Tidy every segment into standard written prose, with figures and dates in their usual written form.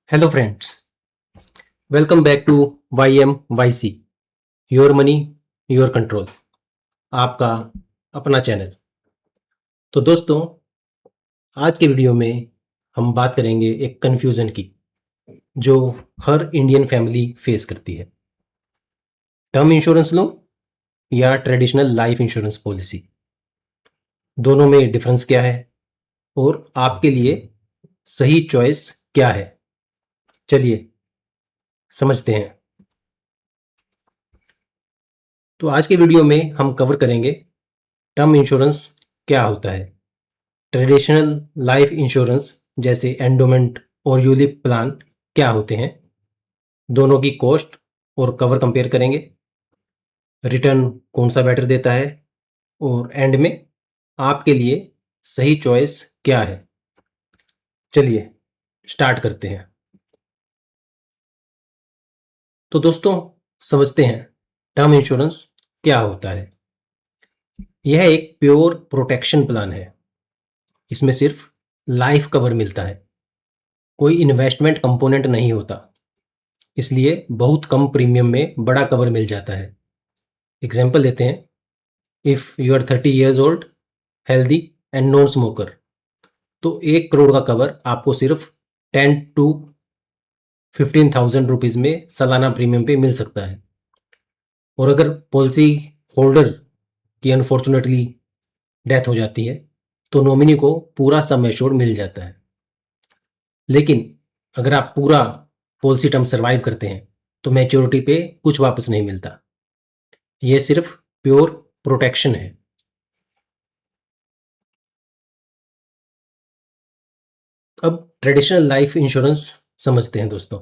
Hello friends, welcome back to Y M Y C, your money your control, आपका अपना channel. तो दोस्तों, आज के वीडियो में हम बात करेंगे एक कन्फ्यूज़न की जो हर इंडियन फैमिली फेस करती है। टर्म इंश्योरेंस लो या ट्रेडिशनल लाइफ इंश्योरेंस पॉलिसी, दोनों में डिफरेंस क्या है और आपके लिए सही चॉइस क्या है, चलिए समझते हैं। तो आज के वीडियो में हम कवर करेंगे टर्म इंश्योरेंस क्या होता है, ट्रेडिशनल लाइफ इंश्योरेंस जैसे एंडोमेंट और यूलिप प्लान क्या होते हैं, दोनों की कॉस्ट और कवर कंपेयर करेंगे, रिटर्न कौन सा बेटर देता है और एंड में आपके लिए सही चॉइस क्या है। चलिए स्टार्ट करते हैं। तो दोस्तों, समझते हैं टर्म इंश्योरेंस क्या होता है। यह एक प्योर प्रोटेक्शन प्लान है। इसमें सिर्फ लाइफ कवर मिलता है, कोई इन्वेस्टमेंट कंपोनेंट नहीं होता, इसलिए बहुत कम प्रीमियम में बड़ा कवर मिल जाता है। एग्जाम्पल देते हैं, if you are 30 years old, healthy and non smoker, तो 1 करोड़ का कवर आपको सिर्फ 10 to 15,000 रुपीज़ में सालाना प्रीमियम पे मिल सकता है। और अगर पॉलिसी होल्डर की अनफॉर्चुनेटली डेथ हो जाती है तो नॉमिनी को पूरा सम एश्योर्ड मिल जाता है। लेकिन अगर आप पूरा पॉलिसी टर्म सर्वाइव करते हैं तो मैच्योरिटी पे कुछ वापस नहीं मिलता। ये सिर्फ प्योर प्रोटेक्शन है। अब ट्रेडिशनल लाइफ इंश्योरेंस समझते हैं दोस्तों,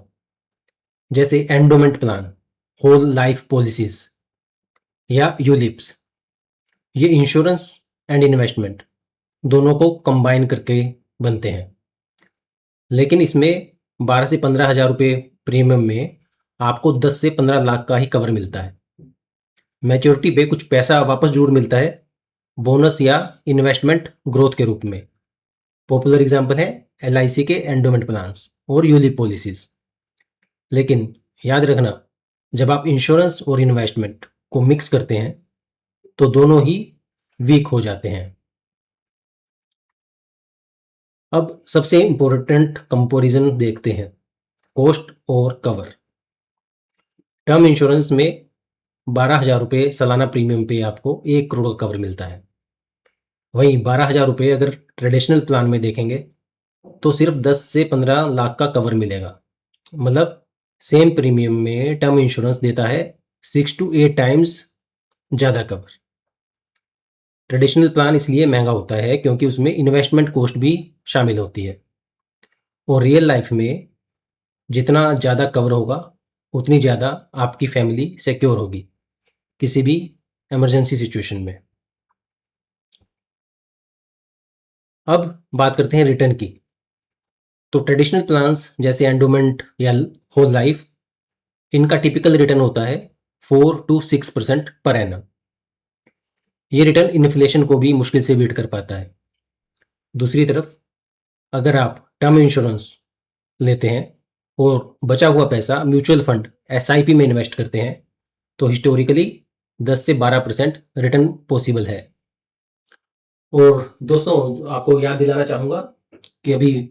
जैसे endowment plan, whole life policies या यूलिप्स। ये इंश्योरेंस एंड इन्वेस्टमेंट दोनों को कंबाइन करके बनते हैं, लेकिन इसमें 12 से 15 हज़ार रुपये प्रीमियम में आपको 10 से 15 लाख का ही कवर मिलता है। मैच्योरिटी पे कुछ पैसा वापस जरूर मिलता है, बोनस या इन्वेस्टमेंट ग्रोथ के रूप में। पॉपुलर एग्जाम्पल है LIC के एंडोमेंट प्लान्स और यूलिप पॉलिसीज। लेकिन याद रखना, जब आप इंश्योरेंस और इन्वेस्टमेंट को मिक्स करते हैं तो दोनों ही वीक हो जाते हैं। अब सबसे इंपॉर्टेंट कंपैरिजन देखते हैं, कॉस्ट और कवर। टर्म इंश्योरेंस में 12 हज़ार रुपये सालाना प्रीमियम पे आपको 1 करोड़ का कवर मिलता है। वहीं 12 हज़ार रुपये अगर ट्रेडिशनल प्लान में देखेंगे तो सिर्फ 10 से 15 लाख का कवर मिलेगा। मतलब सेम प्रीमियम में टर्म इंश्योरेंस देता है 6 to 8 times ज़्यादा कवर। ट्रेडिशनल प्लान इसलिए महंगा होता है क्योंकि उसमें इन्वेस्टमेंट कॉस्ट भी शामिल होती है, और रियल लाइफ में जितना ज़्यादा कवर होगा उतनी ज़्यादा आपकी फैमिली सिक्योर होगी किसी भी इमरजेंसी सिचुएशन में। अब बात करते हैं रिटर्न की। तो ट्रेडिशनल प्लान्स जैसे एंडोमेंट या होल लाइफ, इनका टिपिकल रिटर्न होता है 4 to 6% पर एनम। ये रिटर्न इन्फ्लेशन को भी मुश्किल से बीट कर पाता है। दूसरी तरफ अगर आप टर्म इंश्योरेंस लेते हैं और बचा हुआ पैसा म्यूचुअल फंड SIP में इन्वेस्ट करते हैं तो हिस्टोरिकली 10 से 12% रिटर्न पॉसिबल है। और दोस्तों, आपको याद दिलाना चाहूँगा कि अभी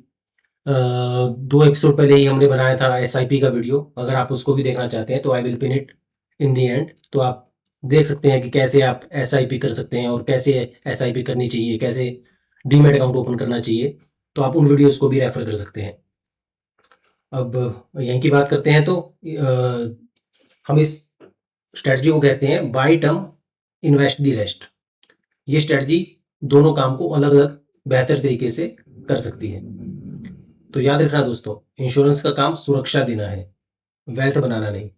2 एपिसोड पहले ही हमने बनाया था SIP का वीडियो। अगर आप उसको भी देखना चाहते हैं तो I will pin it in the and, तो आप देख सकते हैं कि कैसे आप SIP कर सकते हैं और कैसे SIP करनी चाहिए, कैसे डीमैट अकाउंट ओपन करना चाहिए। तो आप उन वीडियोस को भी रेफर कर सकते हैं। अब यहीं की बात करते हैं तो हम इस स्ट्रेटजी को कहते हैं by term invest the rest. ये स्ट्रेटजी दोनों काम को अलग अलग बेहतर तरीके से कर सकती है। तो याद रखना दोस्तों, इंश्योरेंस का काम सुरक्षा देना है, वेल्थ बनाना नहीं।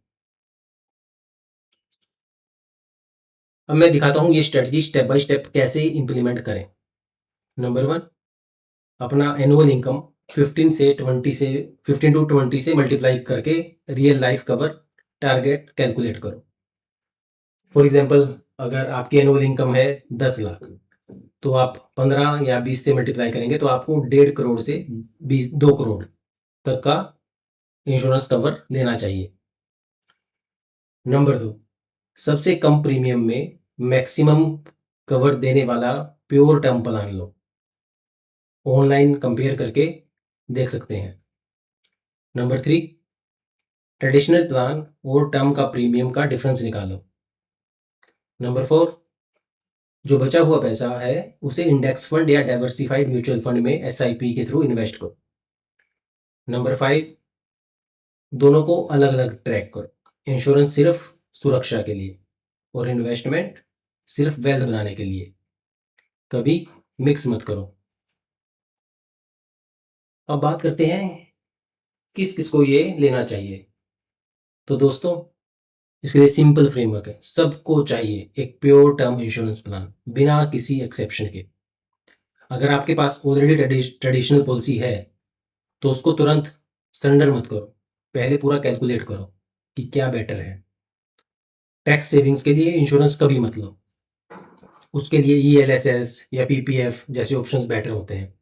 अब मैं दिखाता हूँ ये स्ट्रेटजी स्टेप बाय स्टेप कैसे इंप्लीमेंट करें। नंबर 1, अपना एनुअल इनकम 15 to 20 से मल्टीप्लाई करके real life cover target calculate करो। फॉर एग्जांपल, अगर आपकी एनुअल इनकम है 10 लाख, तो आप 15 या 20 से मल्टीप्लाई करेंगे तो आपको 1.5 करोड़ से 2 करोड़ तक का इंश्योरेंस कवर लेना चाहिए। नंबर 2, सबसे कम प्रीमियम में मैक्सिमम कवर देने वाला प्योर टर्म प्लान लो। ऑनलाइन कंपेयर करके देख सकते हैं। नंबर 3, ट्रेडिशनल प्लान और टर्म का प्रीमियम का डिफरेंस निकालो। नंबर 4, जो बचा हुआ पैसा है उसे इंडेक्स फंड या डाइवर्सिफाइड म्यूचुअल फंड में एसआईपी के थ्रू इन्वेस्ट करो। नंबर 5, दोनों को अलग अलग ट्रैक करो। इंश्योरेंस सिर्फ सुरक्षा के लिए और इन्वेस्टमेंट सिर्फ वेल्थ बनाने के लिए, कभी मिक्स मत करो। अब बात करते हैं किस किस को ये लेना चाहिए। तो दोस्तों, इसके लिए सिंपल फ्रेमवर्क है। सबको चाहिए एक प्योर टर्म इंश्योरेंस प्लान बिना किसी एक्सेप्शन के। अगर आपके पास ऑलरेडी ट्रेडिशनल पॉलिसी है तो उसको तुरंत सरेंडर मत करो, पहले पूरा कैलकुलेट करो कि क्या बेटर है। टैक्स सेविंग्स के लिए इंश्योरेंस कभी मत लो, उसके लिए ईएलएसएस या पीपीएफ जैसे ऑप्शंस बेटर होते हैं।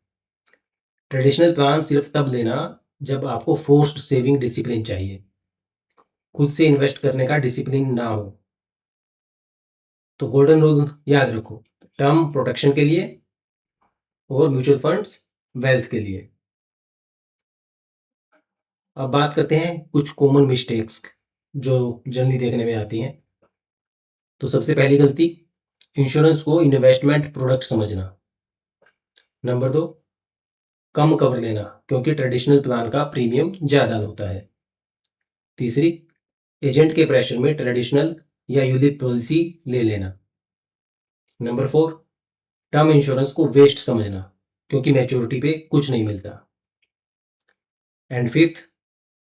ट्रेडिशनल प्लान सिर्फ तब लेना जब आपको फोर्स्ड सेविंग डिसिप्लिन चाहिए, खुद से इन्वेस्ट करने का डिसिप्लिन ना हो। तो गोल्डन रूल याद रखो, टर्म प्रोटेक्शन के लिए और म्यूचुअल फंड्स वेल्थ के लिए। अब बात करते हैं कुछ कॉमन मिस्टेक्स जो जनरली देखने में आती हैं। तो सबसे पहली गलती, इंश्योरेंस को इन्वेस्टमेंट प्रोडक्ट समझना। नंबर 2, कम कवर लेना क्योंकि ट्रेडिशनल प्लान का प्रीमियम ज़्यादा होता है। तीसरी, एजेंट के प्रेशर में ट्रेडिशनल या यूलिप पॉलिसी ले लेना। नंबर 4, टर्म इंश्योरेंस को वेस्ट समझना क्योंकि मैच्योरिटी पे कुछ नहीं मिलता। एंड फिफ्थ,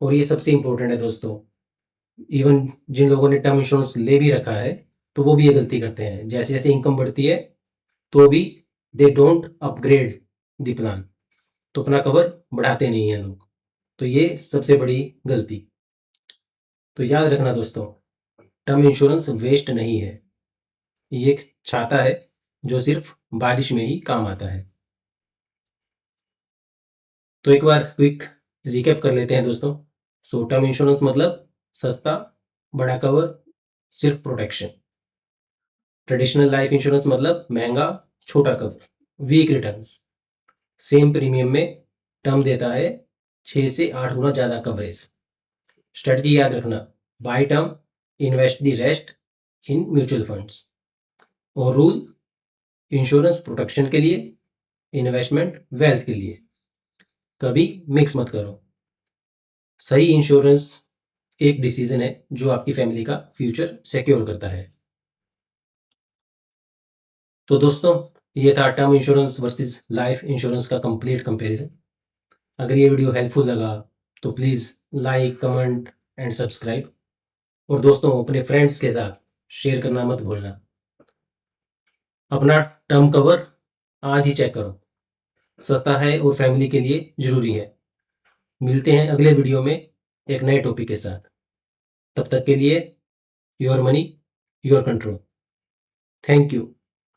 और ये सबसे इंपॉर्टेंट है दोस्तों, इवन जिन लोगों ने टर्म इंश्योरेंस ले भी रखा है तो वो भी ये गलती करते हैं, जैसे जैसे इनकम बढ़ती है तो भी they don't upgrade the plan, तो अपना कवर बढ़ाते नहीं हैं लोग। तो ये सबसे बड़ी गलती। तो याद रखना दोस्तों, टर्म इंश्योरेंस वेस्ट नहीं है, ये एक छाता है जो सिर्फ बारिश में ही काम आता है। तो एक बार क्विक रिकैप कर लेते हैं दोस्तों। सो टर्म इंश्योरेंस मतलब सस्ता, बड़ा कवर, सिर्फ प्रोटेक्शन। ट्रेडिशनल लाइफ इंश्योरेंस मतलब महंगा, छोटा cover, weak returns. Same premium में टर्म देता है 6 से 8 गुना ज़्यादा कवरेज। स्ट्रेटजी याद रखना, by term, invest the rest in mutual funds. और रूल, इंश्योरेंस प्रोटेक्शन के लिए, इन्वेस्टमेंट वेल्थ के लिए, कभी मिक्स मत करो। सही इंश्योरेंस एक डिसीजन है जो आपकी फैमिली का फ्यूचर सिक्योर करता है। तो दोस्तों, ये था term insurance versus life insurance का कंप्लीट कंपैरिजन। अगर ये वीडियो हेल्पफुल लगा तो please like, comment and subscribe. और दोस्तों, अपने फ्रेंड्स के साथ शेयर करना मत भूलना। अपना टर्म कवर आज ही चेक करो, सस्ता है और फैमिली के लिए ज़रूरी है। मिलते हैं अगले वीडियो में एक नए टॉपिक के साथ। तब तक के लिए your money your control. Thank you.